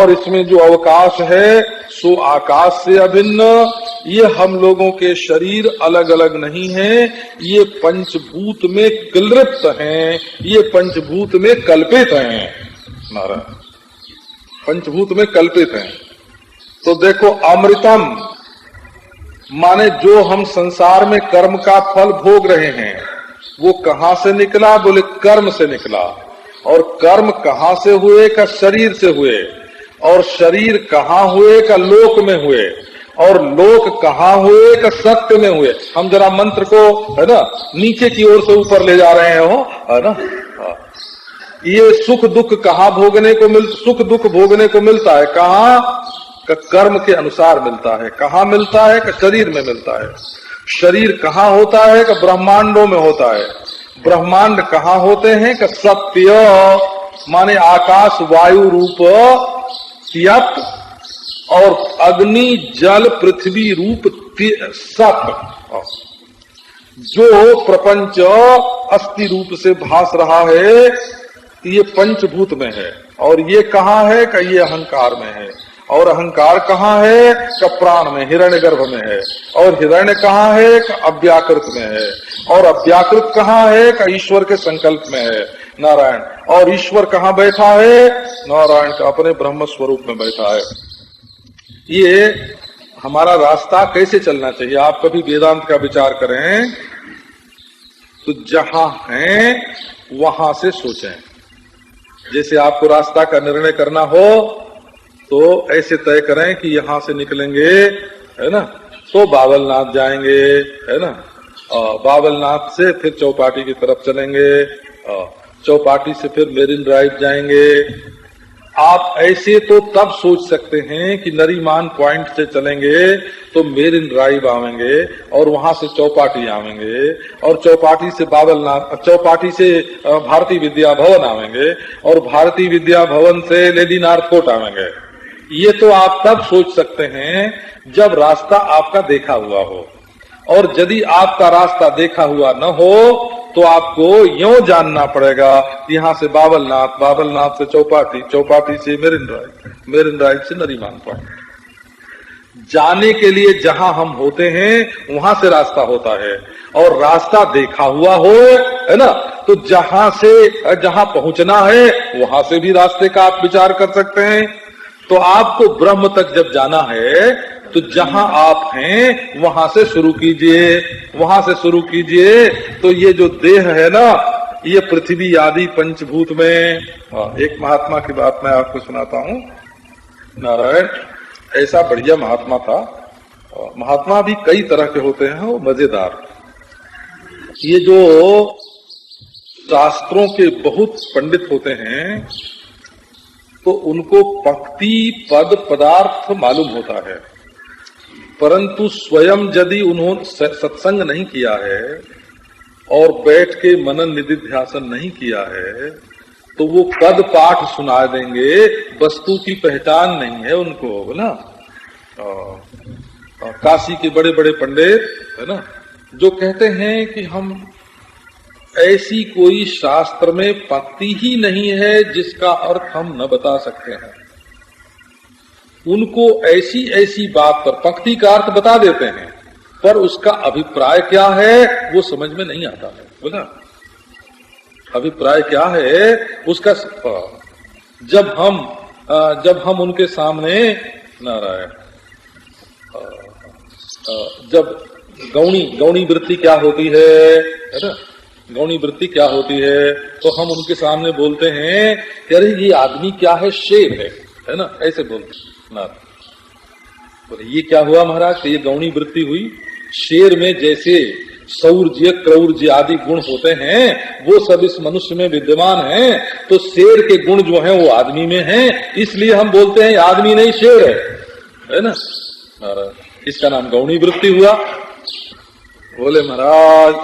और इसमें जो अवकाश है सो आकाश से अभिन्न। ये हम लोगों के शरीर अलग अलग नहीं है, ये पंचभूत में क्लिप्त हैं, ये पंचभूत में कल्पित हैं। नारायण, पंचभूत में कल्पित हैं। तो देखो, अमृतम माने जो हम संसार में कर्म का फल भोग रहे हैं वो कहां से निकला? बोले कर्म से निकला। और कर्म कहां से हुए? का शरीर से हुए। और शरीर कहां हुए? का लोक में हुए। और लोक कहां हुए? का सत्य में हुए। हम जरा मंत्र को है ना नीचे की ओर से ऊपर ले जा रहे हो, है ना। ये सुख दुख कहां भोगने को सुख दुख भोगने को मिलता है? कहां? का कर्म के अनुसार मिलता है। कहां मिलता है? का शरीर में मिलता है। शरीर कहां होता है? का ब्रह्मांडों में होता है। ब्रह्मांड कहां होते हैं? का सत्य माने आकाश वायु रूप यत और अग्नि जल पृथ्वी रूप सत। जो प्रपंच अस्थि रूप से भास रहा है ये पंचभूत में है। और ये कहाँ है? का ये अहंकार में है। और अहंकार कहाँ है? का प्राण में, हिरण्यगर्भ में है। और हिरण्य कहाँ है? का अव्याकृत में है। और अव्याकृत कहाँ है? का ईश्वर के संकल्प में है, नारायण। और ईश्वर कहाँ बैठा है? नारायण का अपने ब्रह्म स्वरूप में बैठा है। ये हमारा रास्ता कैसे चलना चाहिए? आप कभी वेदांत का विचार करें तो जहां हैं वहां से सोचें। जैसे आपको रास्ता का निर्णय करना हो तो ऐसे तय करें कि यहां से निकलेंगे, है ना, तो बावलनाथ जाएंगे, है ना। बावलनाथ से फिर चौपाटी की तरफ चलेंगे, चौपाटी से फिर मेरिन ड्राइव जाएंगे। आप ऐसे तो तब सोच सकते हैं कि नरीमान पॉइंट से चलेंगे तो मेरिन ड्राइव आवेंगे और वहां से चौपाटी आवेंगे और चौपाटी से बावलनाथ, चौपाटी से भारतीय विद्या भवन आवेंगे और भारतीय विद्या भवन से लेडी नार्थ कोट आवेंगे। ये तो आप तब सोच सकते हैं जब रास्ता आपका देखा हुआ हो। और यदि आपका रास्ता देखा हुआ न हो तो आपको यूं जानना पड़ेगा यहाँ से बावलनाथ, बावलनाथ से चौपाटी, चौपाटी से मेरिन ड्राइव, मेरिन ड्राइव से नरीमान पॉइंट। जाने के लिए जहां हम होते हैं वहां से रास्ता होता है। और रास्ता देखा हुआ हो, है ना, तो जहां पहुंचना है वहां से भी रास्ते का आप विचार कर सकते हैं। तो आपको ब्रह्म तक जब जाना है तो जहां आप हैं वहां से शुरू कीजिए, वहां से शुरू कीजिए। तो ये जो देह है ना, ये पृथ्वी आदि पंचभूत में, एक महात्मा की बात मैं आपको सुनाता हूँ। नारायण, ऐसा बढ़िया महात्मा था। महात्मा भी कई तरह के होते हैं, वो मजेदार। ये जो शास्त्रों के बहुत पंडित होते हैं तो उनको पंक्ति पद पदार्थ मालूम होता है, परंतु स्वयं यदि उन्होंने सत्संग नहीं किया है और बैठ के मनन निधिध्यासन नहीं किया है तो वो पद पाठ सुना देंगे, वस्तु की पहचान नहीं है उनको, ना। काशी के बड़े बड़े पंडित, है ना, जो कहते हैं कि हम ऐसी कोई शास्त्र में पंक्ति ही नहीं है जिसका अर्थ हम न बता सकते हैं। उनको ऐसी ऐसी बात पर पंक्ति का अर्थ बता देते हैं पर उसका अभिप्राय क्या है वो समझ में नहीं आता है, बोला। अभिप्राय क्या है उसका? जब हम उनके सामने, नारायण, जब गौणी वृत्ति क्या होती है ना, गौणी वृत्ति क्या होती है, तो हम उनके सामने बोलते हैं कि अरे ये आदमी क्या है, शेर है ना, ऐसे बोलते ना। बोले ये क्या हुआ महाराज? तो ये गौणी वृत्ति हुई। शेर में जैसे शौर्य क्रौर्य आदि गुण होते हैं वो सब इस मनुष्य में विद्यमान हैं, तो शेर के गुण जो हैं वो आदमी में हैं, इसलिए हम बोलते हैं आदमी नहीं शेर है ना। इसका नाम गौणी वृत्ति हुआ। बोले महाराज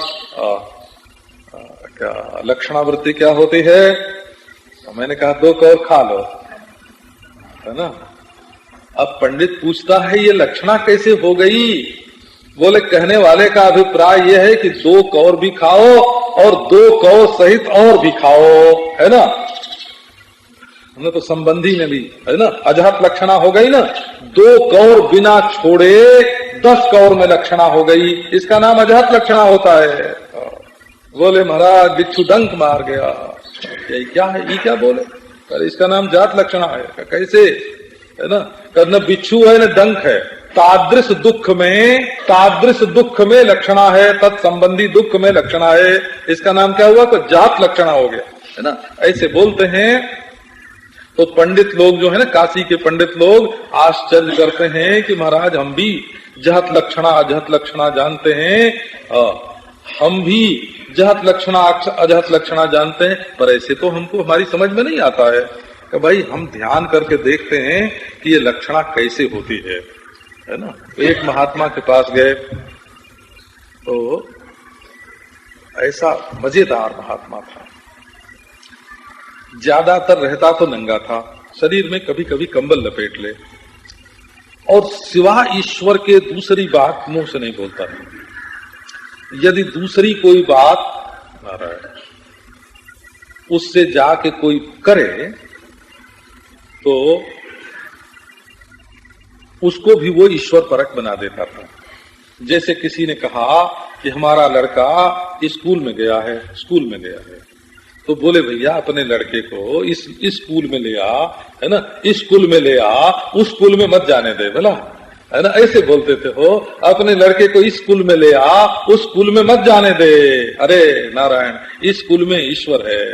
क्या लक्षणावृत्ति क्या होती है? तो मैंने कहा 2 कौर खा लो, है ना। अब पंडित पूछता है ये लक्षणा कैसे हो गई? बोले कहने वाले का अभिप्राय यह है कि 2 कौर भी खाओ और 2 कौर सहित और भी खाओ, है ना। हमने तो संबंधी में भी है ना, अजहत लक्षणा हो गई ना, 2 कौर बिना छोड़े 10 कौर में लक्षणा हो गई, इसका नाम अजहत लक्षणा होता है। बोले महाराज बिच्छू डंक मार गया, ये क्या है, ये क्या बोले, अरे इसका नाम जात लक्षणा है। कैसे है ना, न बिच्छू है न डंक है, तादृश दुख में लक्षणा है, तत्संबंधी दुख में लक्षणा है, इसका नाम क्या हुआ, तो जात लक्षणा हो गया, है ना, ऐसे बोलते हैं। तो पंडित लोग जो है ना, काशी के पंडित लोग आश्चर्य करते हैं कि महाराज हम भी जहत लक्षणा अजहत लक्षणा जानते हैं, हम भी जहत लक्षणा अजहत लक्षणा जानते हैं, पर ऐसे तो हमको हमारी समझ में नहीं आता है कि भाई हम ध्यान करके देखते हैं कि ये लक्षणा कैसे होती है ना। तो एक महात्मा के पास गए, तो ऐसा मजेदार महात्मा था, ज्यादातर रहता तो नंगा था, शरीर में कभी कभी कंबल लपेट ले, और सिवा ईश्वर के दूसरी बात मुंह से नहीं बोलता था। यदि दूसरी कोई बात उससे जाके कोई करे तो उसको भी वो ईश्वर परक बना देता था। जैसे किसी ने कहा कि हमारा लड़का स्कूल में गया है, तो बोले भैया अपने लड़के को इस स्कूल में ले आ, है ना, इस स्कूल में ले आ, उस स्कूल में मत जाने दे, बोला, है ना, ऐसे बोलते थे हो, अपने लड़के को इस स्कूल में ले आ, उस स्कूल में मत जाने दे। अरे नारायण, इस स्कूल में ईश्वर है,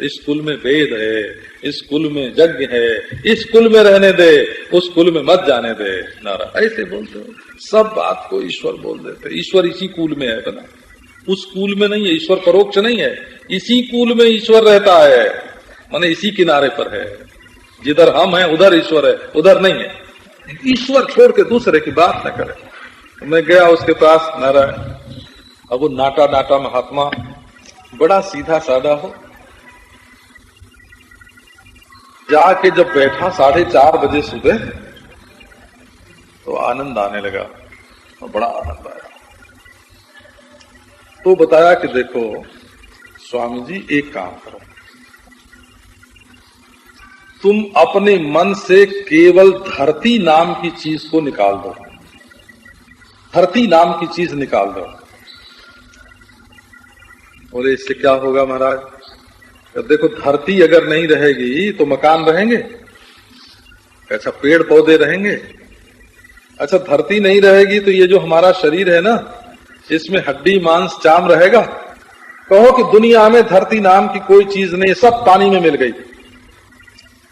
इस स्कूल में वेद है, इस स्कूल में यज्ञ है, इस स्कूल में रहने दे, उस स्कूल में मत जाने दे, नारायण, ऐसे बोलते हो, सब बात को ईश्वर बोल देते। ईश्वर इसी कूल में है, बना उस कूल में नहीं है, ईश्वर परोक्ष नहीं है, इसी कूल में ईश्वर रहता है, माने इसी किनारे पर है, जिधर हम हैं उधर ईश्वर है, उधर नहीं है। ईश्वर छोड़ के दूसरे की बात न करे। मैं गया उसके पास, नारायण, अब वो नाटा नाटा महात्मा, बड़ा सीधा साधा हो, जाके जब बैठा 4:30 बजे सुबह, तो आनंद आने लगा, बड़ा आनंद आया। तो बताया कि देखो स्वामी जी, एक काम करो, तुम अपने मन से केवल धरती नाम की चीज को निकाल दो, धरती नाम की चीज निकाल दो। बोले इससे क्या होगा महाराज? देखो धरती अगर नहीं रहेगी तो मकान रहेंगे, अच्छा पेड़ पौधे रहेंगे, अच्छा धरती नहीं रहेगी तो ये जो हमारा शरीर है ना, इसमें हड्डी मांस चाम रहेगा। कहो कि दुनिया में धरती नाम की कोई चीज नहीं, सब पानी में मिल गई,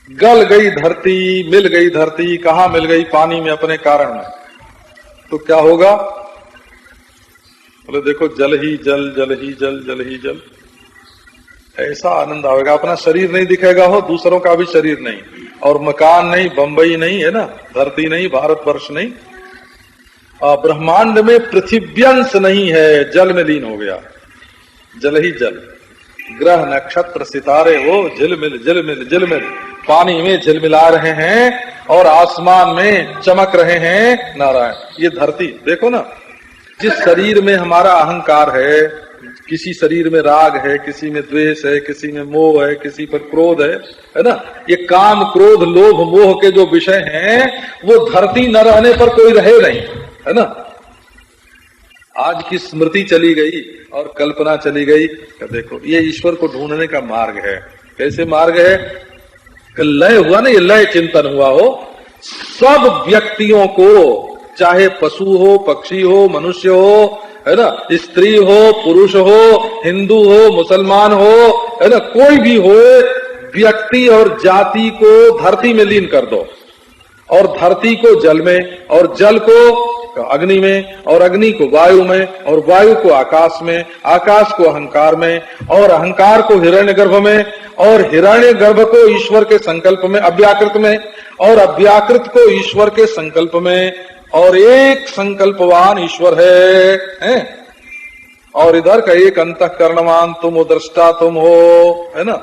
गल गई धरती, मिल गई धरती, कहां मिल गई? पानी में, अपने कारण में। तो क्या होगा? बोले देखो जल ही जल, जल ही जल, जल ही जल, ऐसा आनंद आएगा। अपना शरीर नहीं दिखेगा, हो दूसरों का भी शरीर नहीं, और मकान नहीं, बंबई नहीं, है ना, धरती नहीं, भारतवर्ष नहीं, ब्रह्मांड में पृथिव्यंश नहीं है, जल में लीन हो गया, जल ही जल, ग्रह नक्षत्र सितारे वो झिलमिल झिलमिल झिलमिल पानी में झिलमिला रहे हैं और आसमान में चमक रहे हैं। नारायण, ये धरती देखो ना, जिस शरीर में हमारा अहंकार है, किसी शरीर में राग है, किसी में द्वेष है, किसी में मोह है, किसी पर क्रोध है ना, ये काम क्रोध लोभ मोह के जो विषय हैं, वो धरती न रहने पर कोई रहे नहीं, है ना। आज की स्मृति चली गई और कल्पना चली गई। देखो ये ईश्वर को ढूंढने का मार्ग है। कैसे मार्ग है? लय हुआ ना, ये लय चिंतन हुआ हो, सब व्यक्तियों को, चाहे पशु हो, पक्षी हो, मनुष्य हो, है ना, स्त्री हो, पुरुष हो, हिंदू हो, मुसलमान हो, है ना, कोई भी हो, व्यक्ति और जाति को धरती में लीन कर दो, और धरती को जल में, और जल को अग्नि में, और अग्नि को वायु में, और वायु को आकाश में, आकाश को अहंकार में, और अहंकार को हिरण्यगर्भ में, और हिरण्यगर्भ को ईश्वर के संकल्प में, अव्याकृत में, और अव्याकृत को ईश्वर के संकल्प में, और एक संकल्पवान ईश्वर है? और इधर का एक अंतःकरणवान तुम हो, दृष्टा तुम हो, है ना।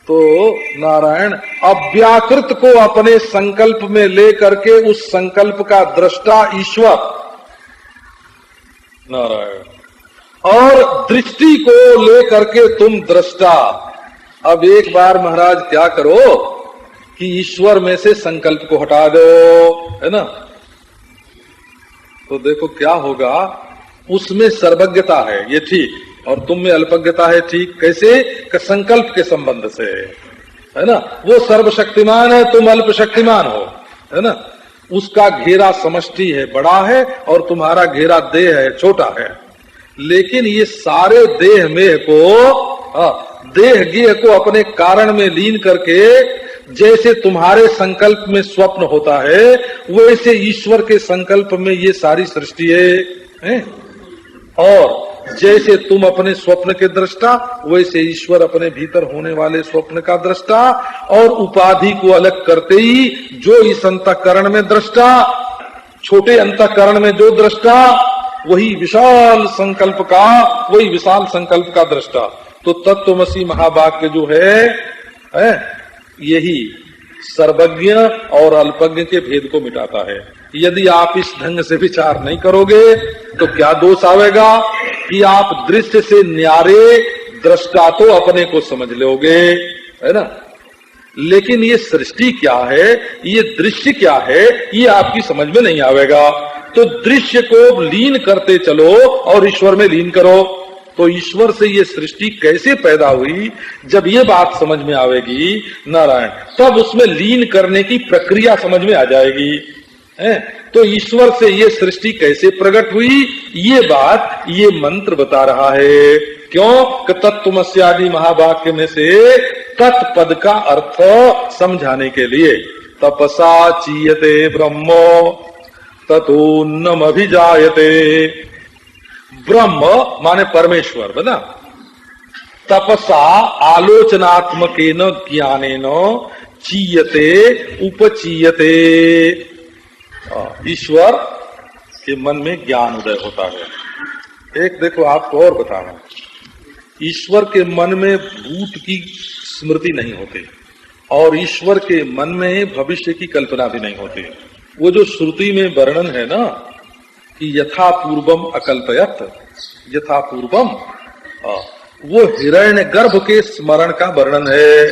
तो नारायण अव्याकृत को अपने संकल्प में लेकर के उस संकल्प का दृष्टा ईश्वर नारायण, और दृष्टि को लेकर के तुम दृष्टा, अब एक बार महाराज क्या करो कि ईश्वर में से संकल्प को हटा दो, है ना, तो देखो क्या होगा। उसमें सर्वज्ञता है, ये ठीक, और तुम में अल्पज्ञता है, ठीक। कैसे? संकल्प के संबंध से, है ना। वो सर्वशक्तिमान है, तुम अल्प शक्तिमान हो, है ना। उसका घेरा समष्टि है, बड़ा है, और तुम्हारा घेरा देह है, छोटा है। लेकिन ये सारे देह में को देह गेह को अपने कारण में लीन करके जैसे तुम्हारे संकल्प में स्वप्न होता है, वैसे ईश्वर के संकल्प में ये सारी सृष्टि है? और जैसे तुम अपने स्वप्न के दृष्टा, वैसे ईश्वर अपने भीतर होने वाले स्वप्न का दृष्टा, और उपाधि को अलग करते ही जो इस अंतःकरण में दृष्टा, छोटे अंतःकरण में जो दृष्टा, वही विशाल संकल्प का दृष्टा। तो तत्वमसी महावाक्य जो है यही सर्वज्ञ और अल्पज्ञ के भेद को मिटाता है। यदि आप इस ढंग से विचार नहीं करोगे तो क्या दोष आवेगा कि आप दृश्य से न्यारे दृष्टा तो अपने को समझ लोगे, है ना, लेकिन ये सृष्टि क्या है, ये दृश्य क्या है, ये आपकी समझ में नहीं आवेगा। तो दृश्य को लीन करते चलो और ईश्वर में लीन करो। तो ईश्वर से ये सृष्टि कैसे पैदा हुई, जब ये बात समझ में आवेगी नारायण, तब उसमें लीन करने की प्रक्रिया समझ में आ जाएगी, है? तो ईश्वर से ये सृष्टि कैसे प्रकट हुई, ये बात ये मंत्र बता रहा है। क्यों? कि तत्वमस्यादि महावाक्य में से तत्पद का अर्थ समझाने के लिए। तपसा चीयते ब्रह्मो ततोन्नम अभिजायते। ब्रह्म माने परमेश्वर, बना। तपसा आलोचनात्मकेन ज्ञानेन चीयते उपचीयते। ईश्वर के मन में ज्ञान उदय होता है। एक देखो आपको और बताना, ईश्वर के मन में भूत की स्मृति नहीं होती, और ईश्वर के मन में भविष्य की कल्पना भी नहीं होती। वो जो श्रुति में वर्णन है ना कि यथा पूर्वम अकल्पयत, यथा पूर्वम, वो हिरण्यगर्भ के स्मरण का वर्णन है।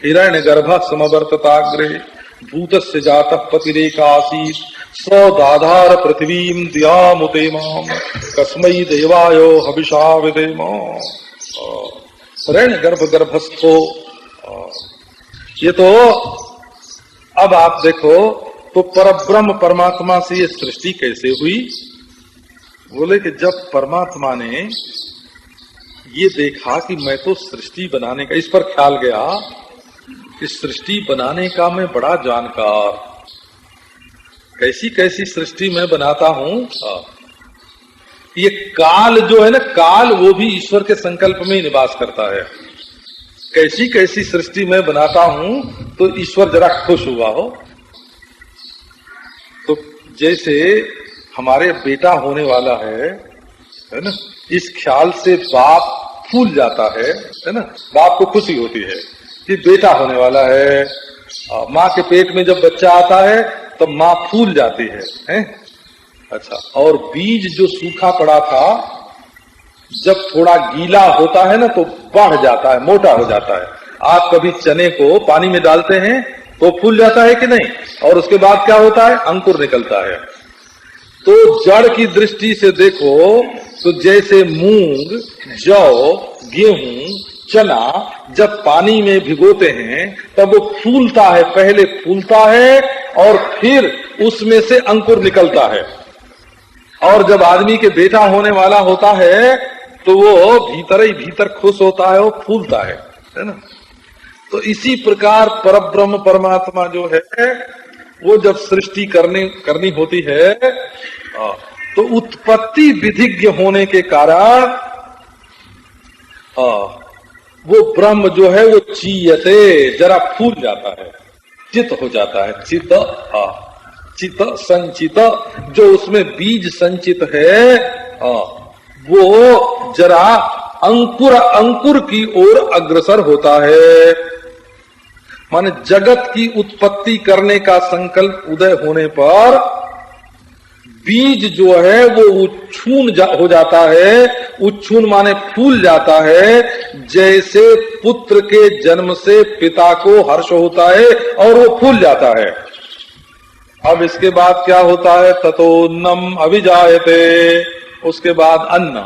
हिरण्यगर्भ समवर्तताग्रे भूतस्य जातः पतिरेकासीत् सौदाधार पृथ्वीं द्यामुते माम कस्मै देवायो हविषा विदेम। हिरण्यगर्भ गर्भस्थो। ये तो अब आप देखो तो परब्रह्म परमात्मा से ये सृष्टि कैसे हुई? बोले कि जब परमात्मा ने ये देखा कि मैं तो सृष्टि बनाने का, इस पर ख्याल गया कि सृष्टि बनाने का मैं बड़ा जानकार, कैसी कैसी सृष्टि मैं बनाता हूँ। ये काल जो है ना, काल वो भी ईश्वर के संकल्प में ही निवास करता है। कैसी कैसी सृष्टि मैं बनाता हूँ तो ईश्वर जरा खुश हुआ हो। तो जैसे हमारे बेटा होने वाला है ना, इस ख्याल से बाप फूल जाता है ना, बाप को खुशी होती है कि बेटा होने वाला है। माँ के पेट में जब बच्चा आता है तब माँ फूल जाती है? अच्छा, और बीज जो सूखा पड़ा था जब थोड़ा गीला होता है ना तो बढ़ जाता है, मोटा हो जाता है। आप कभी चने को पानी में डालते हैं तो फूल जाता है कि नहीं, और उसके बाद क्या होता है, अंकुर निकलता है। तो जड़ की दृष्टि से देखो तो जैसे मूंग, जौ, गेहूं, चना जब पानी में भिगोते हैं तब वो फूलता है, पहले फूलता है और फिर उसमें से अंकुर निकलता है। और जब आदमी के बेटा होने वाला होता है तो वो भीतर ही भीतर खुश होता है, वो फूलता है ना। तो इसी प्रकार परब्रह्म परमात्मा जो है वो जब सृष्टि करनी होती है तो उत्पत्ति विधिज्ञ होने के कारण वो ब्रह्म जो है वो चीयते, जरा फूल जाता है, चित हो जाता है। चित संचित, जो उसमें बीज संचित है वो जरा अंकुर की ओर अग्रसर होता है। माने जगत की उत्पत्ति करने का संकल्प उदय होने पर बीज जो है वो उच्छून हो जाता है। उच्छून माने फूल जाता है। जैसे पुत्र के जन्म से पिता को हर्ष होता है और वो फूल जाता है। अब इसके बाद क्या होता है? ततोन्नम अभिजायते। उसके बाद अन्न।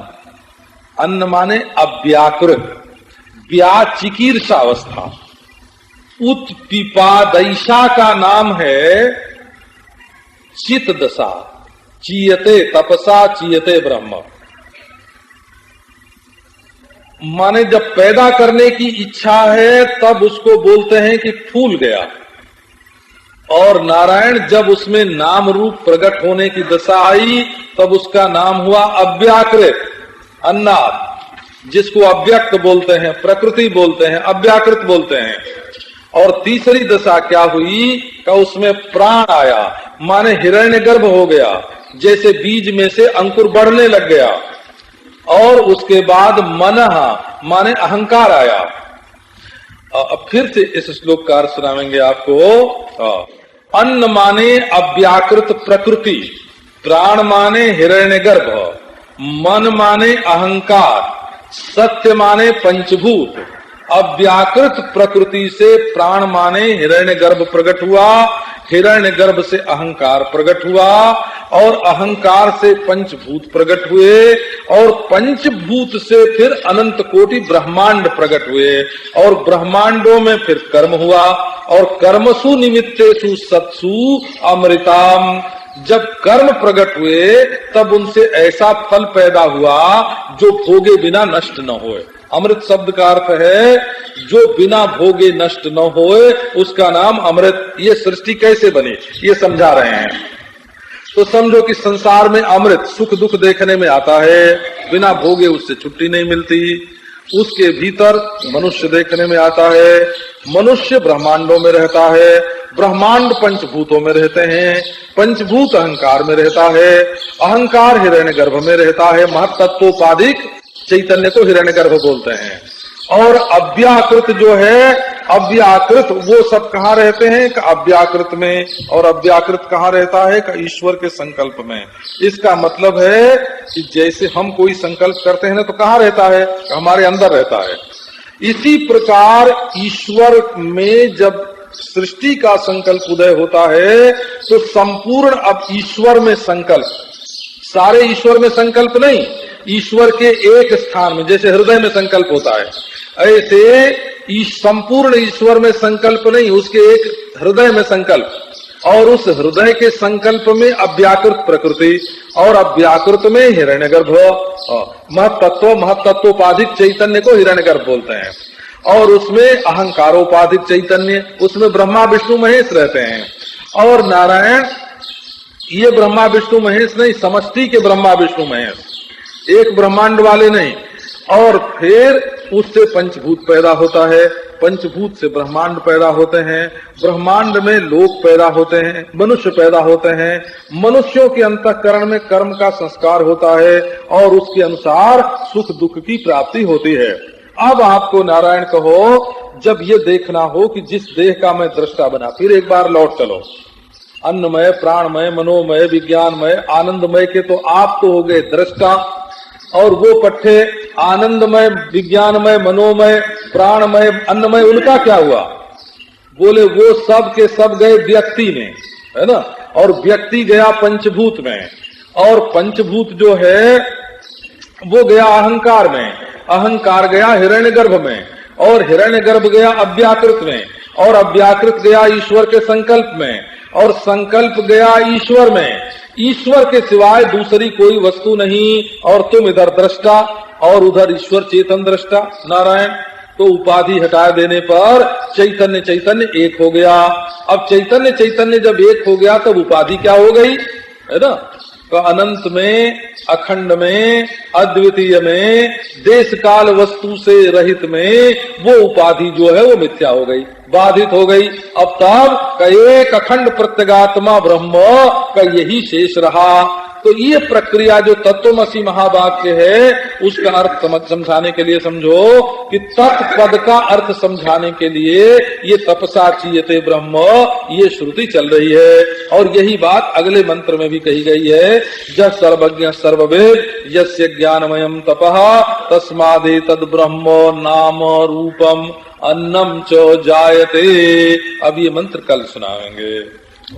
अन्न माने अव्याकृत, चिकीर्षा अवस्था। उत्पिपादैषा का नाम है चित दशा। चीयते तपसा चीयते ब्रह्म, माने जब पैदा करने की इच्छा है तब उसको बोलते हैं कि फूल गया। और नारायण जब उसमें नाम रूप प्रकट होने की दशा आई तब उसका नाम हुआ अव्याकृत, अन्नाद, जिसको अव्यक्त बोलते हैं, प्रकृति बोलते हैं, अव्याकृत बोलते हैं। और तीसरी दशा क्या हुई का उसमें प्राण आया, माने हिरण्यगर्भ हो गया। जैसे बीज में से अंकुर बढ़ने लग गया। और उसके बाद मनः माने अहंकार आया। अब फिर से इस श्लोक का अर्थ सुनाएंगे आपको। अन्न माने अव्याकृत प्रकृति, प्राण माने हिरण्यगर्भ, मन माने अहंकार, सत्य माने पंचभूत। अव्याकृत प्रकृति से प्राण माने हिरण्यगर्भ प्रकट हुआ, हिरण्यगर्भ से अहंकार प्रकट हुआ और अहंकार से पंचभूत प्रकट हुए और पंचभूत से फिर अनंत कोटि ब्रह्मांड प्रकट हुए और ब्रह्मांडों में फिर कर्म हुआ और कर्मसु निमित्तेषु सत्सु अमृताम। जब कर्म प्रकट हुए तब उनसे ऐसा फल पैदा हुआ जो भोगे बिना नष्ट न होए। अमृत शब्द का अर्थ है जो बिना भोगे नष्ट न होए, उसका नाम अमृत। ये सृष्टि कैसे बनी ये समझा रहे हैं। तो समझो कि संसार में अमृत सुख दुख देखने में आता है, बिना भोगे उससे छुट्टी नहीं मिलती। उसके भीतर मनुष्य देखने में आता है, मनुष्य ब्रह्मांडों में रहता है, ब्रह्मांड पंचभूतों में रहते हैं, पंचभूत अहंकार में रहता है, अहंकार हिरण्यगर्भ में रहता है। महत्तत्वोपाधिक चैतन्य को हिरण्यगर्भ बोलते हैं। और अव्याकृत जो है, अव्याकृत वो सब कहाँ रहते हैं? अव्याकृत में। और अव्याकृत कहाँ रहता है? ईश्वर के संकल्प में। इसका मतलब है कि जैसे हम कोई संकल्प करते हैं ना, तो कहाँ रहता है? हमारे अंदर रहता है। इसी प्रकार ईश्वर में जब सृष्टि का संकल्प उदय होता है तो संपूर्ण अब ईश्वर में संकल्प, सारे ईश्वर में संकल्प नहीं, ईश्वर के एक स्थान में, जैसे हृदय में संकल्प होता है, ऐसे संपूर्ण ईश्वर में संकल्प नहीं, उसके एक हृदय में संकल्प। और उस हृदय के संकल्प में अव्याकृत प्रकृति और अव्याकृत में हिरण्यगर्भ, महत्तत्वोपाधिक चैतन्य को हिरण्यगर्भ बोलते हैं। और उसमें अहंकारोपाधिक चैतन्य, उसमें ब्रह्मा विष्णु महेश रहते हैं। और नारायण ये ब्रह्मा विष्णु महेश नहीं, समष्टि के ब्रह्मा विष्णु महेश, एक ब्रह्मांड वाले नहीं। और फिर उससे पंचभूत पैदा होता है, पंचभूत से ब्रह्मांड पैदा होते हैं, ब्रह्मांड में लोक पैदा होते हैं, मनुष्य पैदा होते हैं, मनुष्यों के अंतःकरण में कर्म का संस्कार होता है और उसके अनुसार सुख दुख की प्राप्ति होती है। अब आपको नारायण कहो, जब ये देखना हो कि जिस देह का मैं दृष्टा बना, फिर एक बार लौट चलो, अन्नमय, प्राणमय, मनोमय, विज्ञानमय, आनंदमय के तो आप तो हो गए दृष्टा, और वो पट्टे आनंदमय, विज्ञानमय, मनोमय, प्राणमय, अन्नमय, उनका क्या हुआ? बोले वो सब के सब गए व्यक्ति में, है ना। और व्यक्ति गया पंचभूत में, और पंचभूत जो है वो गया अहंकार में, अहंकार गया हिरण्यगर्भ में, और हिरण्यगर्भ गया अव्याकृत में, और अव्याकृत गया ईश्वर के संकल्प में, और संकल्प गया ईश्वर में। ईश्वर के सिवाय दूसरी कोई वस्तु नहीं, और तुम इधर दृष्टा और उधर ईश्वर चेतन दृष्टा नारायण। तो उपाधि हटा देने पर चैतन्य चैतन्य एक हो गया। अब चैतन्य चैतन्य जब एक हो गया तब उपाधि क्या हो गई, है ना। तो अनंत में, अखंड में, अद्वितीय में, देश काल वस्तु से रहित में वो उपाधि जो है वो मिथ्या हो गई, बाधित हो गई। अब तब का एक अखंड प्रत्यगात्मा ब्रह्म का यही शेष रहा। तो ये प्रक्रिया जो तत्वमसि महावाक्य है उसका अर्थ समझाने के लिए समझो कि तत्पद का अर्थ समझाने के लिए ये तपसा चीयते ब्रह्म ये श्रुति चल रही है। और यही बात अगले मंत्र में भी कही गई है, जब सर्वज्ञ सर्ववेद यस्य ज्ञानमयम तपः तस्मादे तद ब्रह्म नाम रूपम अन्नम च जायते। अब ये मंत्र कल सुनाएंगे।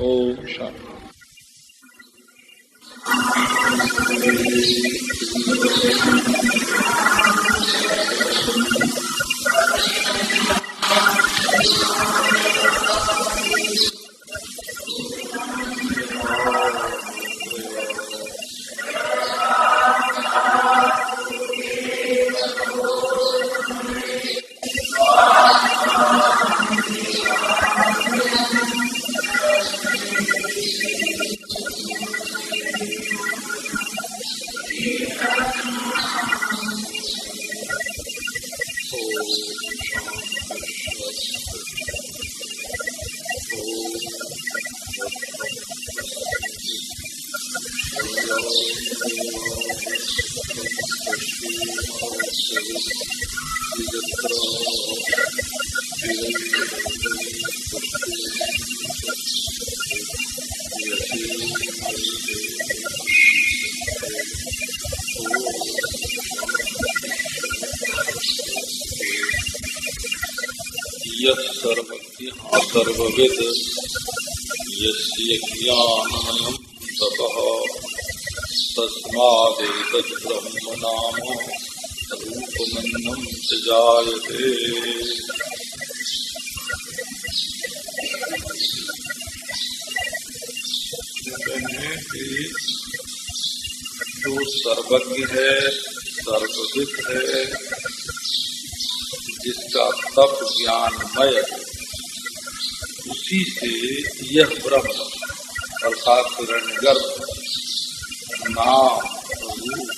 ओम शांति। सर्वविद यस्य ज्ञानमयं तपः तस्मादेतद् ब्रह्म नाम रूपमन्नं च जायते। जो सर्वज्ञ है, सर्वविद है, जिसका तप ज्ञानमय उसी से यह ब्रह्म अर्थात हिरण्यगर्भ नाम रूप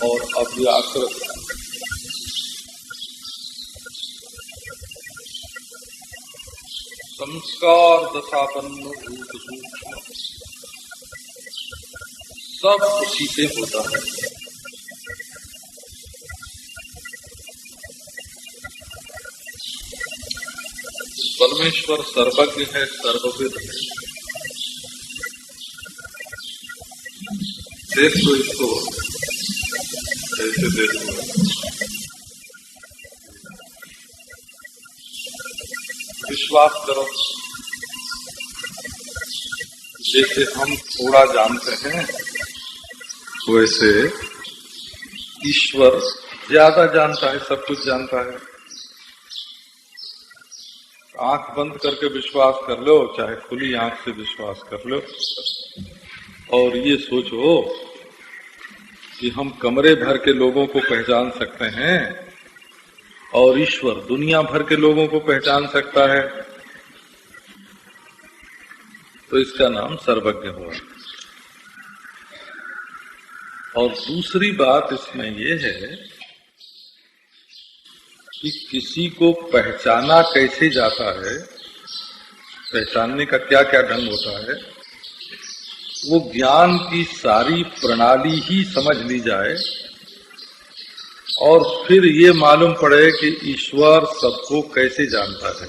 और अव्याकृत संस्कार दशापन्न भूत सूक्ष्म सब उसी से होता है। परमेश्वर सर्वज्ञ है, सर्वविद है। देखो इसको ऐसे देखो, विश्वास करो जैसे हम थोड़ा जानते हैं वैसे ईश्वर ज्यादा जानता है, सब कुछ जानता है। आंख बंद करके विश्वास कर लो, चाहे खुली आंख से विश्वास कर लो, और ये सोचो कि हम कमरे भर के लोगों को पहचान सकते हैं और ईश्वर दुनिया भर के लोगों को पहचान सकता है, तो इसका नाम सर्वज्ञ हुआ। और दूसरी बात इसमें यह है कि किसी को पहचाना कैसे जाता है, पहचानने का क्या क्या ढंग होता है, वो ज्ञान की सारी प्रणाली ही समझ ली जाए और फिर ये मालूम पड़े कि ईश्वर सबको कैसे जानता है।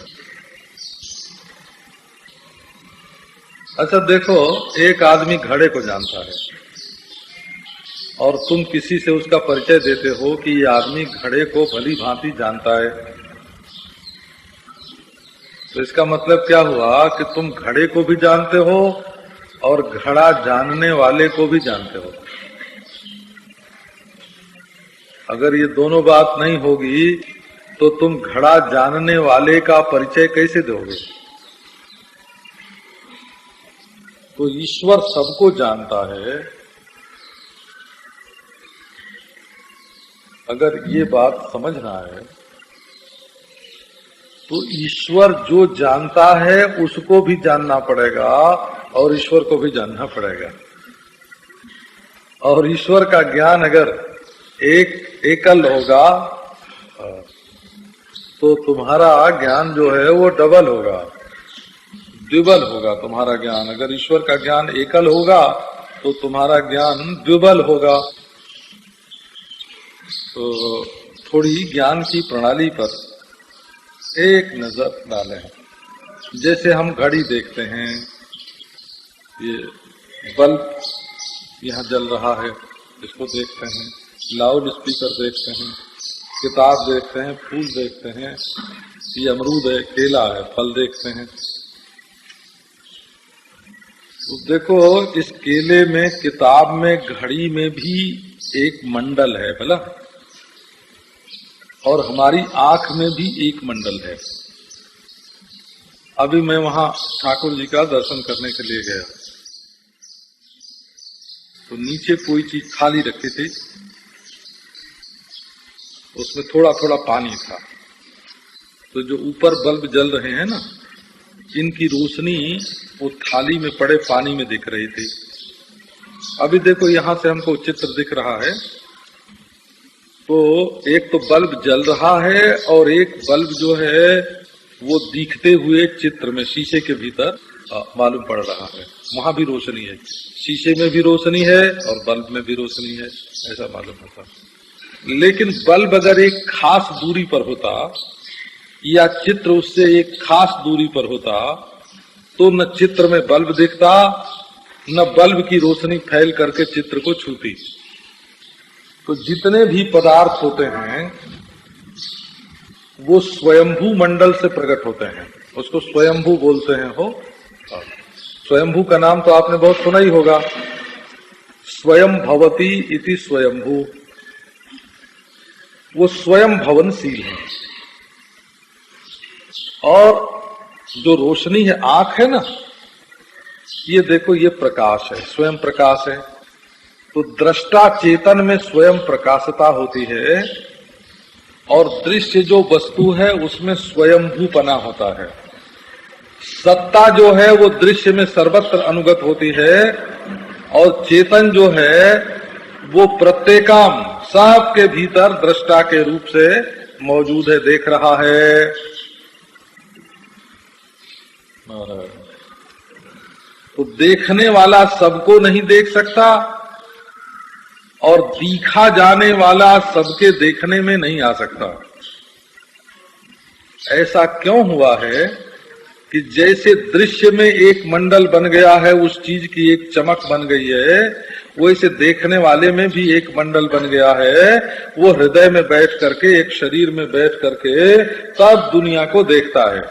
अच्छा देखो, एक आदमी घड़े को जानता है और तुम किसी से उसका परिचय देते हो कि ये आदमी घड़े को भली भांति जानता है, तो इसका मतलब क्या हुआ कि तुम घड़े को भी जानते हो और घड़ा जानने वाले को भी जानते हो। अगर ये दोनों बात नहीं होगी तो तुम घड़ा जानने वाले का परिचय कैसे दोगे? तो ईश्वर सबको जानता है। अगर ये बात समझना है तो ईश्वर जो जानता है उसको भी जानना पड़ेगा और ईश्वर को भी जानना पड़ेगा। और ईश्वर का ज्ञान अगर एकल होगा तो तुम्हारा ज्ञान जो है वो डबल होगा, द्विबल होगा तुम्हारा ज्ञान। अगर ईश्वर का ज्ञान एकल होगा तो तुम्हारा ज्ञान द्विबल होगा। तो थोड़ी ज्ञान की प्रणाली पर एक नजर डालें। जैसे हम घड़ी देखते हैं, ये बल्ब यहाँ जल रहा है, इसको देखते हैं, लाउड स्पीकर देखते हैं, किताब देखते हैं, फूल देखते हैं, ये अमरूद है, केला है, फल देखते हैं। तो देखो, इस केले में, किताब में, घड़ी में भी एक मंडल है भला, और हमारी आंख में भी एक मंडल है। अभी मैं वहां ठाकुर जी का दर्शन करने के लिए गया, तो नीचे कोई चीज खाली रखी थी, उसमें थोड़ा थोड़ा पानी था। तो जो ऊपर बल्ब जल रहे हैं ना, इनकी रोशनी वो थाली में पड़े पानी में दिख रही थी। अभी देखो, यहां से हमको चित्र दिख रहा है, तो एक तो बल्ब जल रहा है और एक बल्ब जो है वो दिखते हुए चित्र में शीशे के भीतर मालूम पड़ रहा है। वहां भी रोशनी है, शीशे में भी रोशनी है और बल्ब में भी रोशनी है, ऐसा मालूम होता। लेकिन बल्ब अगर एक खास दूरी पर होता या चित्र उससे एक खास दूरी पर होता, तो न चित्र में बल्ब दिखता, न बल्ब की रोशनी फैल करके चित्र को छूती। तो जितने भी पदार्थ होते हैं वो स्वयंभू मंडल से प्रकट होते हैं, उसको स्वयंभू बोलते हैं। हो, स्वयंभू का नाम तो आपने बहुत सुना ही होगा। स्वयं भवती इति स्वयंभू, वो स्वयं भवनशील है। और जो रोशनी है, आंख है ना, ये देखो, ये प्रकाश है, स्वयं प्रकाश है। तो दृष्टा चेतन में स्वयं प्रकाशता होती है, और दृश्य जो वस्तु है उसमें स्वयंभूपना होता है। सत्ता जो है वो दृश्य में सर्वत्र अनुगत होती है, और चेतन जो है वो प्रत्येकम सबके भीतर दृष्टा के रूप से मौजूद है, देख रहा है। तो देखने वाला सबको नहीं देख सकता, और दिखा जाने वाला सबके देखने में नहीं आ सकता। ऐसा क्यों हुआ है कि जैसे दृश्य में एक मंडल बन गया है, उस चीज की एक चमक बन गई है, वैसे देखने वाले में भी एक मंडल बन गया है। वो हृदय में बैठ करके, एक शरीर में बैठ करके तब दुनिया को देखता है।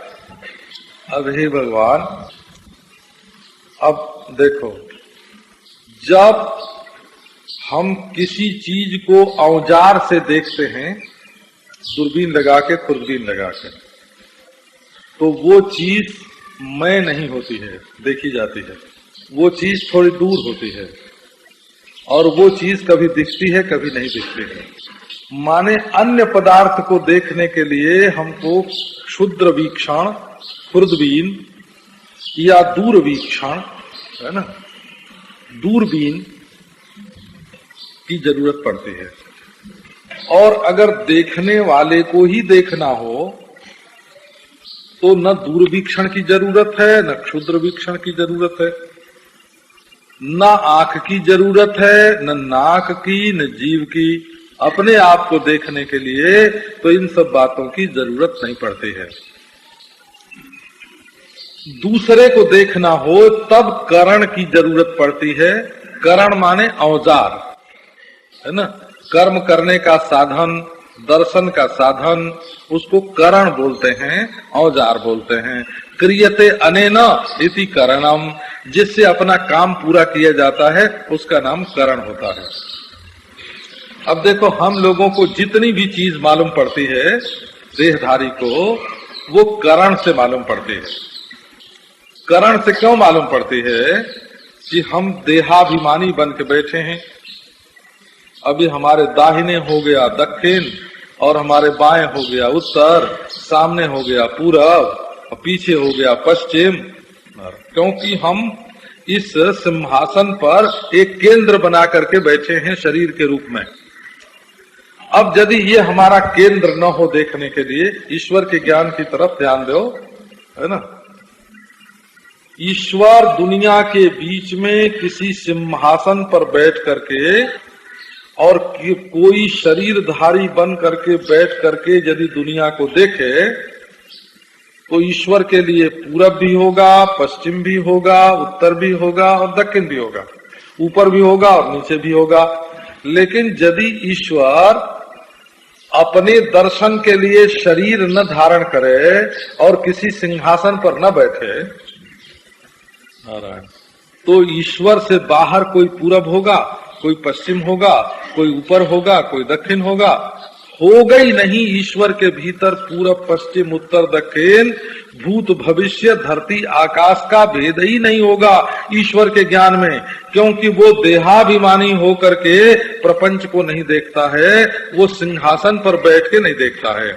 अब हे भगवान, अब देखो, जब हम किसी चीज को औजार से देखते हैं, दूरबीन लगा के, खुरबीन लगा के, तो वो चीज मैं नहीं होती है, देखी जाती है। वो चीज थोड़ी दूर होती है, और वो चीज कभी दिखती है, कभी नहीं दिखती है। माने अन्य पदार्थ को देखने के लिए हमको क्षुद्र वीक्षण, खुर्दबीन या दूरवीक्षण, है ना, दूरबीन की जरूरत पड़ती है। और अगर देखने वाले को ही देखना हो तो न दूरवीक्षण की जरूरत है, न क्षुद्र वीक्षण की जरूरत है, न आंख की जरूरत है, न नाक की, न जीव की। अपने आप को देखने के लिए तो इन सब बातों की जरूरत नहीं पड़ती है। दूसरे को देखना हो तब करण की जरूरत पड़ती है। करण माने औजार, है ना, कर्म करने का साधन, दर्शन का साधन, उसको करण बोलते हैं, औजार बोलते हैं। क्रियते अनेन इति करणम, जिससे अपना काम पूरा किया जाता है उसका नाम करण होता है। अब देखो, हम लोगों को जितनी भी चीज मालूम पड़ती है देहधारी को, वो करण से मालूम पड़ती है। करण से क्यों मालूम पड़ती है? कि हम देहाभिमानी बन के बैठे हैं। अभी हमारे दाहिने हो गया दक्षिण, और हमारे बाएं हो गया उत्तर, सामने हो गया पूरब, और पीछे हो गया पश्चिम। क्योंकि हम इस सिंहासन पर एक केंद्र बना करके बैठे हैं शरीर के रूप में। अब यदि ये हमारा केंद्र न हो देखने के लिए, ईश्वर के ज्ञान की तरफ ध्यान दो, है ना, ईश्वर दुनिया के बीच में किसी सिंहासन पर बैठ करके और कोई शरीरधारी बन करके बैठ करके यदि दुनिया को देखे तो ईश्वर के लिए पूरब भी होगा, पश्चिम भी होगा, उत्तर भी होगा और दक्षिण भी होगा, ऊपर भी होगा और नीचे भी होगा। लेकिन यदि ईश्वर अपने दर्शन के लिए शरीर न धारण करे और किसी सिंहासन पर न बैठे, तो ईश्वर से बाहर कोई पूरब होगा, कोई पश्चिम होगा, कोई ऊपर होगा, कोई दक्षिण होगा, होगा ही नहीं। ईश्वर के भीतर पूरब, पश्चिम, उत्तर, दक्षिण, भूत, भविष्य, धरती, आकाश का भेद ही नहीं होगा ईश्वर के ज्ञान में, क्योंकि वो देहाभिमानी होकर के प्रपंच को नहीं देखता है, वो सिंहासन पर बैठ के नहीं देखता है।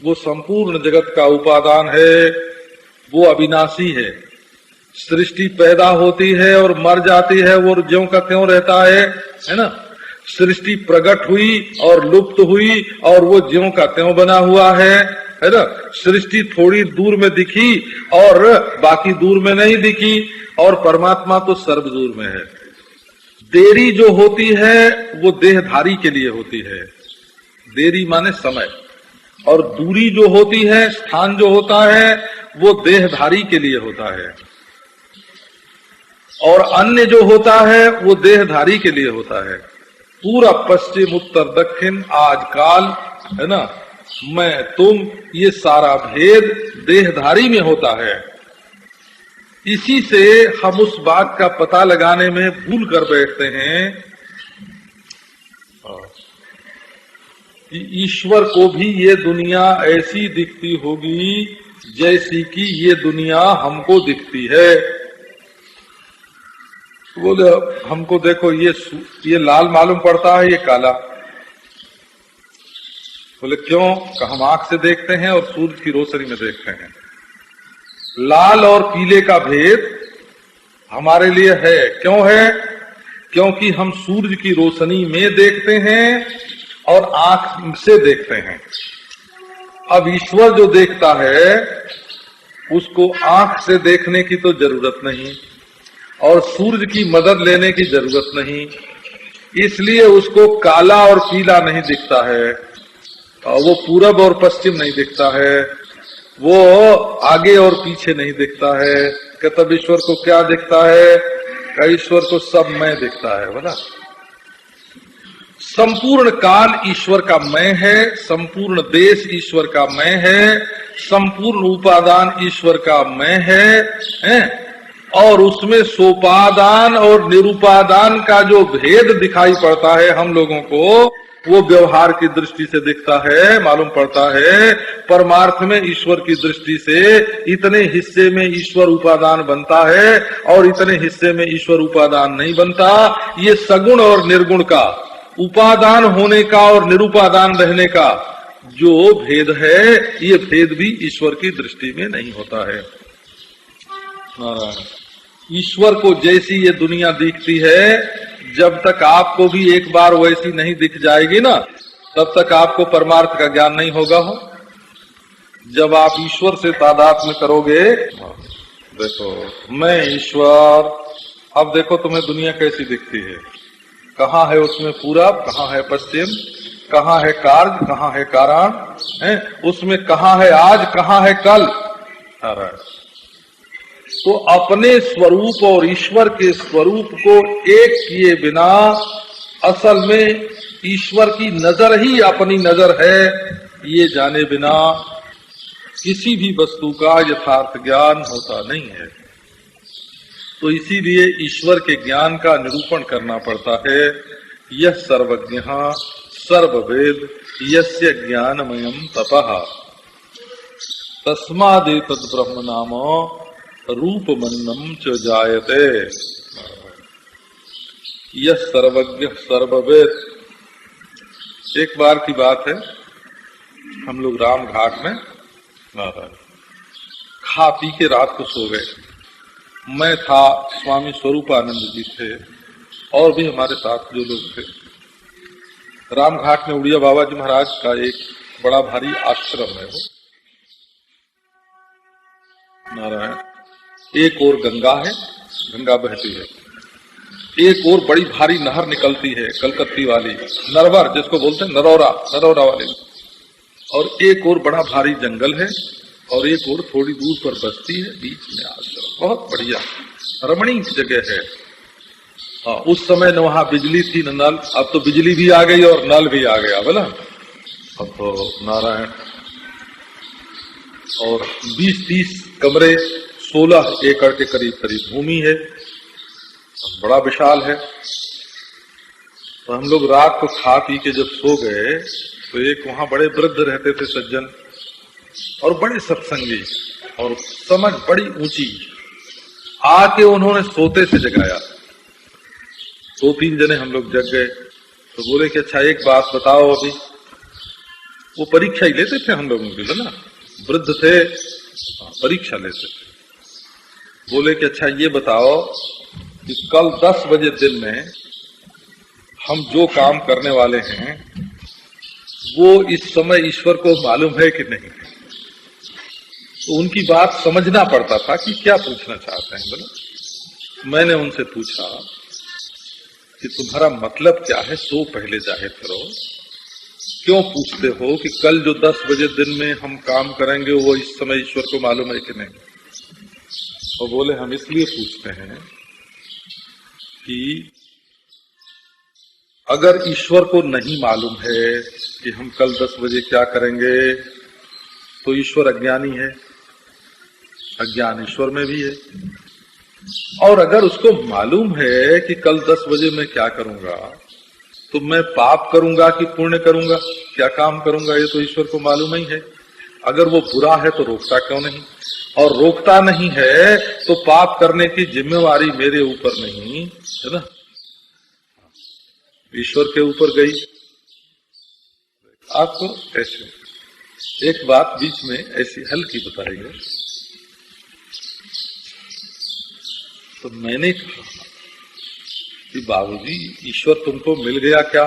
वो संपूर्ण जगत का उपादान है, वो अविनाशी है। सृष्टि पैदा होती है और मर जाती है, वो ज्यों का त्यों रहता है ना। सृष्टि प्रकट हुई और लुप्त हुई और वो ज्यों का त्यों बना हुआ है ना। सृष्टि थोड़ी दूर में दिखी और बाकी दूर में नहीं दिखी, और परमात्मा तो सर्व दूर में है। देरी जो होती है वो देहधारी के लिए होती है, देरी माने समय, और दूरी जो होती है, स्थान जो होता है, वो देहधारी के लिए होता है, और अन्य जो होता है वो देहधारी के लिए होता है। पूरा पश्चिम, उत्तर, दक्षिण, आज काल, है ना, मैं तुम, ये सारा भेद देहधारी में होता है। इसी से हम उस बात का पता लगाने में भूल कर बैठते हैं कि ईश्वर को भी ये दुनिया ऐसी दिखती होगी जैसी कि ये दुनिया हमको दिखती है। बोले हमको देखो ये लाल मालूम पड़ता है, ये काला। बोले क्यों? हम आंख से देखते हैं और सूरज की रोशनी में देखते हैं। लाल और पीले का भेद हमारे लिए है। क्यों है? क्योंकि हम सूरज की रोशनी में देखते हैं और आंख से देखते हैं। अब ईश्वर जो देखता है उसको आंख से देखने की तो जरूरत नहीं और सूरज की मदद लेने की जरूरत नहीं, इसलिए उसको काला और पीला नहीं दिखता है, वो पूरब और पश्चिम नहीं दिखता है, वो आगे और पीछे नहीं दिखता है। कि तब ईश्वर को क्या दिखता है? कि ईश्वर को सब मैं दिखता है। बोला संपूर्ण काल ईश्वर का मैं है, संपूर्ण देश ईश्वर का मैं है, संपूर्ण उपादान ईश्वर का मैं है, और उसमें सोपादान और निरूपादान का जो भेद दिखाई पड़ता है हम लोगों को, वो व्यवहार की दृष्टि से दिखता है, मालूम पड़ता है। परमार्थ में ईश्वर की दृष्टि से इतने हिस्से में ईश्वर उपादान बनता है और इतने हिस्से में ईश्वर उपादान नहीं बनता। ये सगुण और निर्गुण का, उपादान होने का और निरूपादान रहने का जो भेद है, ये भेद भी ईश्वर की दृष्टि में नहीं होता है। ईश्वर को जैसी ये दुनिया दिखती है, जब तक आपको भी एक बार वैसी नहीं दिख जाएगी ना, तब तक आपको परमार्थ का ज्ञान नहीं होगा। हो जब आप ईश्वर से तादात्म्य करोगे, देखो मैं ईश्वर, अब देखो तुम्हें दुनिया कैसी दिखती है, कहाँ है उसमें पूरब, कहाँ है पश्चिम, कहाँ है कार्य, कहाँ है कारण, है उसमें कहाँ है आज, कहाँ है कल। तो अपने स्वरूप और ईश्वर के स्वरूप को एक किए बिना असल में ईश्वर की नजर ही अपनी नजर है, ये जाने बिना किसी भी वस्तु का यथार्थ ज्ञान होता नहीं है। तो इसीलिए ईश्वर के ज्ञान का निरूपण करना पड़ता है। यह सर्वज्ञ सर्ववेद यस्य ज्ञानमयम् तपः तस्मादेतद् ब्रह्म नाम रूपमन्नम च जायते। यह सर्वज्ञ सर्ववेद। एक बार की बात है, हम लोग राम घाट में खा पी के रात को सो गए। मैं था, स्वामी स्वरूपानंद जी थे और भी हमारे साथ जो लोग थे। राम घाट में उड़िया बाबा जी महाराज का एक बड़ा भारी आश्रम है वो, नारायण। एक ओर गंगा है, गंगा बहती है, एक और बड़ी भारी नहर निकलती है कलकत्ती वाली, नरवर जिसको बोलते हैं, नरौरा, नरौरा वाली, और एक और बड़ा भारी जंगल है, और एक और थोड़ी दूर पर बस्ती है, बीच में आश्रम। बहुत बढ़िया रमणीक जगह है। हाँ, उस समय न वहां बिजली थी न नल, अब तो बिजली भी आ गई और नल भी आ गया बोला। अब तो नारायण, और 20-30 कमरे, 16 एकड़ के करीब करीब भूमि है, बड़ा विशाल है। तो हम लोग रात को खा पी के जब सो गए तो एक वहां बड़े वृद्ध रहते थे सज्जन, और बड़े सत्संगी, और समझ बड़ी ऊंची। आके उन्होंने सोते से जगाया। 2-3 जने हम लोग जग गए तो बोले कि अच्छा एक बात बताओ। अभी वो परीक्षा ही लेते थे हम लोगों की, ना वृद्ध थे, परीक्षा लेते थे। बोले कि अच्छा ये बताओ कि कल 10 बजे दिन में हम जो काम करने वाले हैं वो इस समय ईश्वर को मालूम है कि नहीं। तो उनकी बात समझना पड़ता था कि क्या पूछना चाहते हैं। बोले मैंने उनसे पूछा कि तुम्हारा मतलब क्या है, सो पहले जाहिर करो, क्यों पूछते हो कि कल जो 10 बजे दिन में हम काम करेंगे वो इस समय ईश्वर को मालूम है कि नहीं। और बोले हम इसलिए पूछते हैं कि अगर ईश्वर को नहीं मालूम है कि हम कल 10 बजे क्या करेंगे तो ईश्वर अज्ञानी है, अज्ञान ईश्वर में भी है। और अगर उसको मालूम है कि कल 10 बजे मैं क्या करूंगा तो मैं पाप करूंगा कि पुण्य करूंगा, क्या काम करूंगा, ये तो ईश्वर को मालूम ही है। अगर वो बुरा है तो रोकता क्यों नहीं, और रोकता नहीं है तो पाप करने की जिम्मेवारी मेरे ऊपर नहीं है ना, ईश्वर के ऊपर गई। आपको ऐसे एक बात बीच में ऐसी हल्की बताएंगे। तो मैंने कहा कि बाबूजी ईश्वर तुमको मिल गया क्या।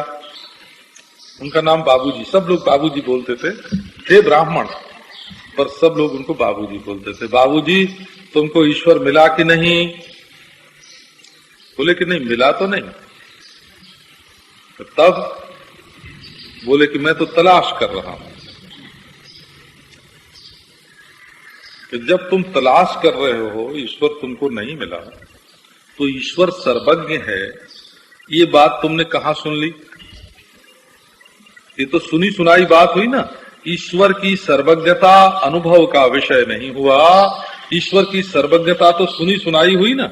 उनका नाम बाबूजी, सब लोग बाबूजी बोलते थे ब्राह्मण, पर सब लोग उनको बाबूजी बोलते थे। बाबूजी तुमको ईश्वर मिला कि नहीं। बोले कि नहीं मिला तो नहीं। तो तब बोले कि मैं तो तलाश कर रहा हूं। कि जब तुम तलाश कर रहे हो ईश्वर तुमको नहीं मिला तो ईश्वर सर्वज्ञ है, ये बात तुमने कहां सुन ली। ये तो सुनी सुनाई बात हुई ना। ईश्वर की सर्वज्ञता अनुभव का विषय नहीं हुआ, ईश्वर की सर्वज्ञता तो सुनी सुनाई हुई ना।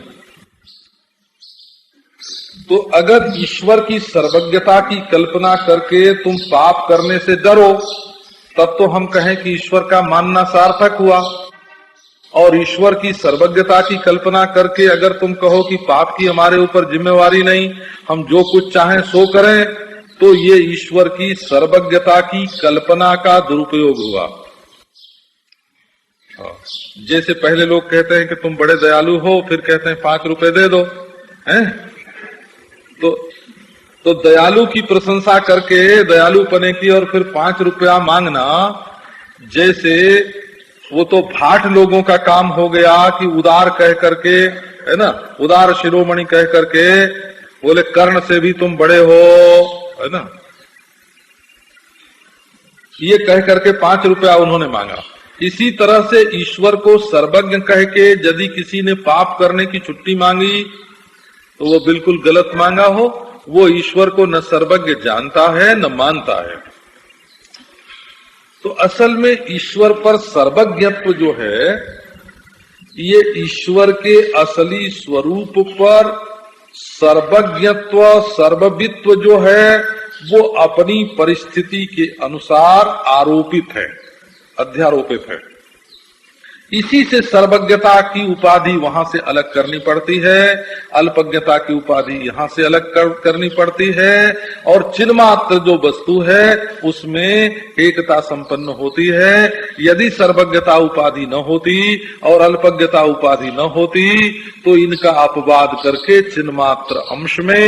तो अगर ईश्वर की सर्वज्ञता की कल्पना करके तुम पाप करने से डरो तब तो हम कहें कि ईश्वर का मानना सार्थक हुआ। और ईश्वर की सर्वज्ञता की कल्पना करके अगर तुम कहो कि पाप की हमारे ऊपर जिम्मेवारी नहीं, हम जो कुछ चाहें सो करें, तो ये ईश्वर की सर्वज्ञता की कल्पना का दुरुपयोग हुआ। जैसे पहले लोग कहते हैं कि तुम बड़े दयालु हो, फिर कहते हैं 5 रुपए दे दो, हैं? तो दयालु की प्रशंसा करके दयालु पने की और फिर 5 रुपया मांगना, जैसे वो तो भाट लोगों का काम हो गया कि उदार कह करके, है ना, उदार शिरोमणि कह करके बोले कर्ण से भी तुम बड़े हो, है ना, ये कह करके 5 रुपया उन्होंने मांगा। इसी तरह से ईश्वर को सर्वज्ञ कह के यदि किसी ने पाप करने की छुट्टी मांगी तो वो बिल्कुल गलत मांगा हो। वो ईश्वर को न सर्वज्ञ जानता है न मानता है। तो असल में ईश्वर पर सर्वज्ञत्व जो है, ये ईश्वर के असली स्वरूप पर सर्वज्ञत्व सर्ववित्व जो है वो अपनी परिस्थिति के अनुसार आरोपित है, अध्यारोपित है। इसी से सर्वज्ञता की उपाधि वहां से अलग करनी पड़ती है, अल्पज्ञता की उपाधि यहां से अलग करनी पड़ती है, और चिन्मात्र जो वस्तु है उसमें एकता संपन्न होती है। यदि सर्वज्ञता उपाधि न होती और अल्पज्ञता उपाधि न होती तो इनका अपवाद करके चिन्मात्र अंश में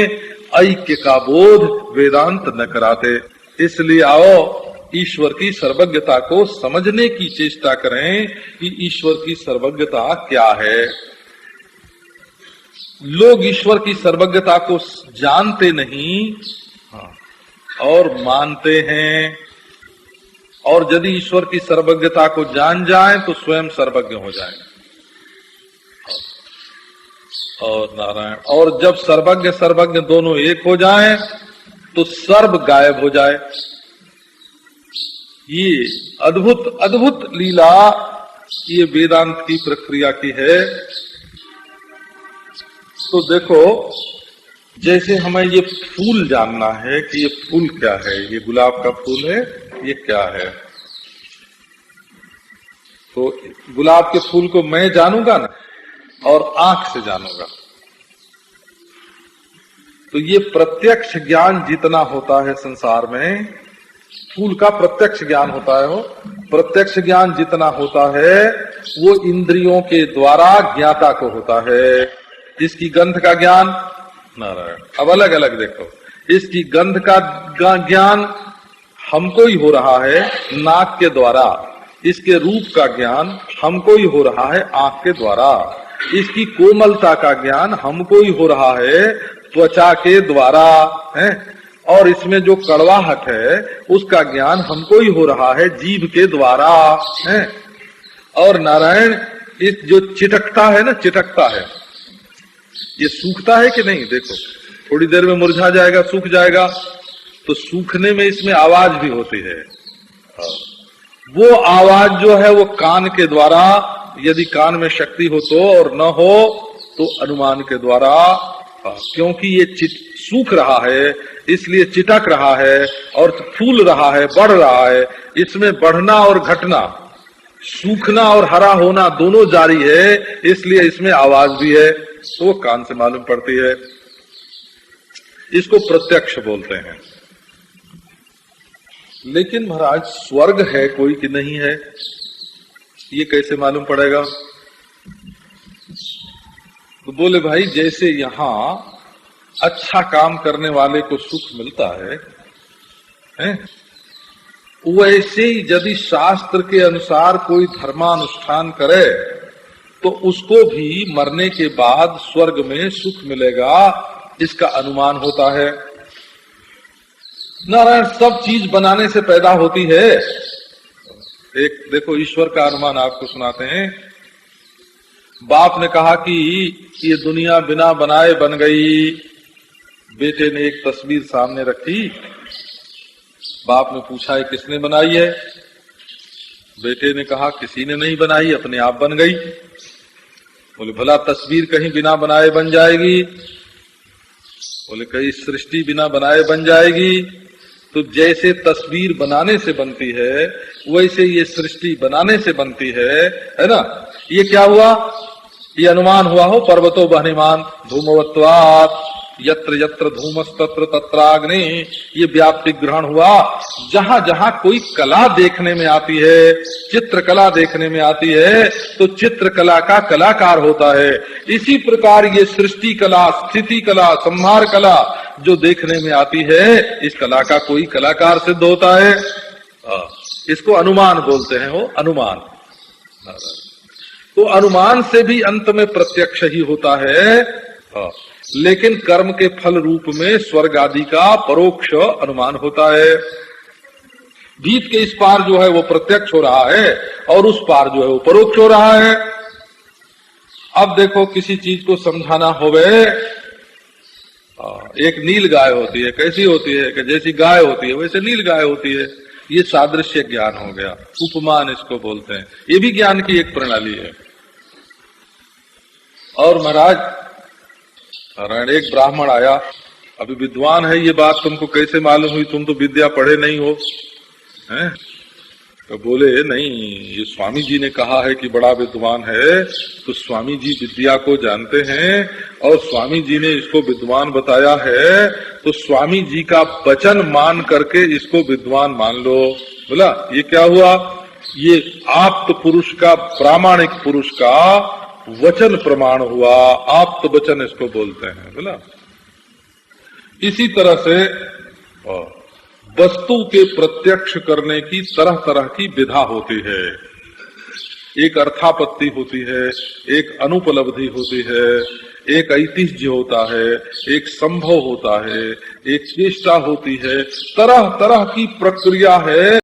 ऐक्य का बोध वेदांत न कराते। इसलिए आओ ईश्वर की सर्वज्ञता को समझने की चेष्टा करें कि ईश्वर की सर्वज्ञता क्या है। लोग ईश्वर की सर्वज्ञता को जानते नहीं और मानते हैं, और यदि ईश्वर की सर्वज्ञता को जान जाएं तो स्वयं सर्वज्ञ हो जाएं। और नारायण, और जब सर्वज्ञ सर्वज्ञ दोनों एक हो जाएं तो सर्व गायब हो जाए। ये अद्भुत अद्भुत लीला ये वेदांत की प्रक्रिया की है। तो देखो, जैसे हमें ये फूल जानना है कि ये फूल क्या है, ये गुलाब का फूल है, ये क्या है, तो गुलाब के फूल को मैं जानूंगा ना, और आंख से जानूंगा। तो ये प्रत्यक्ष ज्ञान जितना होता है संसार में, फूल का प्रत्यक्ष ज्ञान होता है, वो प्रत्यक्ष ज्ञान जितना होता है वो इंद्रियों के द्वारा ज्ञाता को होता है। इसकी गंध का ज्ञान, नारायण, अब अलग अलग देखो, इसकी गंध का ज्ञान हमको ही हो रहा है नाक के द्वारा, इसके रूप का ज्ञान हमको ही हो रहा है आंख के द्वारा, इसकी कोमलता का ज्ञान हमको ही हो रहा है त्वचा के द्वारा है, और इसमें जो कड़वाहट है उसका ज्ञान हमको ही हो रहा है जीभ के द्वारा है। और नारायण, इस जो चिटकता है ना, चिटकता है, ये सूखता है कि नहीं, देखो थोड़ी देर में मुरझा जाएगा, सूख जाएगा, तो सूखने में इसमें आवाज भी होती है। वो आवाज जो है वो कान के द्वारा, यदि कान में शक्ति हो तो, और न हो तो अनुमान के द्वारा, क्योंकि ये सूख रहा है इसलिए चिटक रहा है और फूल रहा है, बढ़ रहा है, इसमें बढ़ना और घटना, सूखना और हरा होना दोनों जारी है, इसलिए इसमें आवाज भी है, तो वो कान से मालूम पड़ती है। इसको प्रत्यक्ष बोलते हैं। लेकिन महाराज स्वर्ग है कोई कि नहीं है, ये कैसे मालूम पड़ेगा? तो बोले भाई, जैसे यहाँ अच्छा काम करने वाले को सुख मिलता है, वैसे ही यदि शास्त्र के अनुसार कोई धर्मानुष्ठान करे तो उसको भी मरने के बाद स्वर्ग में सुख मिलेगा, इसका अनुमान होता है। नारायण, सब चीज बनाने से पैदा होती है। एक देखो, ईश्वर का अनुमान आपको सुनाते हैं। बाप ने कहा कि ये दुनिया बिना बनाए बन गई। बेटे ने एक तस्वीर सामने रखी, बाप ने पूछा है किसने बनाई है? बेटे ने कहा किसी ने नहीं बनाई, अपने आप बन गई। बोले भला तस्वीर कहीं बिना बनाए बन जाएगी? बोले कहीं सृष्टि बिना बनाए बन जाएगी? तो जैसे तस्वीर बनाने से बनती है वैसे ये सृष्टि बनाने से बनती है ना? ये क्या हुआ? ये अनुमान हुआ हो, पर्वतो बहनिमान धूमवत्वात् यत्र यत्र धूमस्तत्र तत्राग्नि, ये व्याप्तिक ग्रहण हुआ। जहां जहां कोई कला देखने में आती है, चित्रकला देखने में आती है, तो चित्रकला का कलाकार होता है। इसी प्रकार ये सृष्टि कला, स्थिति कला, संहार कला जो देखने में आती है, इस कला का कोई कलाकार सिद्ध होता है। इसको अनुमान बोलते हैं, वो अनुमान। तो अनुमान से भी अंत में प्रत्यक्ष ही होता है, लेकिन कर्म के फल रूप में स्वर्ग आदि का परोक्ष अनुमान होता है। भीत के इस पार जो है वो प्रत्यक्ष हो रहा है और उस पार जो है वो परोक्ष हो रहा है। अब देखो, किसी चीज को समझाना होवे, एक नील गाय होती है, कैसी होती है कि जैसी गाय होती है वैसे नील गाय होती है। ये सादृश्य ज्ञान हो गया, उपमान इसको बोलते हैं। ये भी ज्ञान की एक प्रणाली है। और महाराज, एक ब्राह्मण आया, अभी विद्वान है, ये बात तुमको कैसे मालूम हुई? तुम तो विद्या पढ़े नहीं हो, हैं? तो बोले नहीं, ये स्वामी जी ने कहा है कि बड़ा विद्वान है, तो स्वामी जी विद्या को जानते हैं और स्वामी जी ने इसको विद्वान बताया है, तो स्वामी जी का वचन मान करके इसको विद्वान मान लो। बोला ये क्या हुआ? ये आप्त पुरुष का, प्रामाणिक पुरुष का वचन प्रमाण हुआ, आप्त वचन इसको बोलते हैं। बोला इसी तरह से वस्तु के प्रत्यक्ष करने की तरह तरह की विधा होती है। एक अर्थापत्ति होती है, एक अनुपलब्धि होती है, एक ऐतिह्य होता है, एक संभव होता है, एक चेष्टा होती है, तरह तरह की प्रक्रिया है।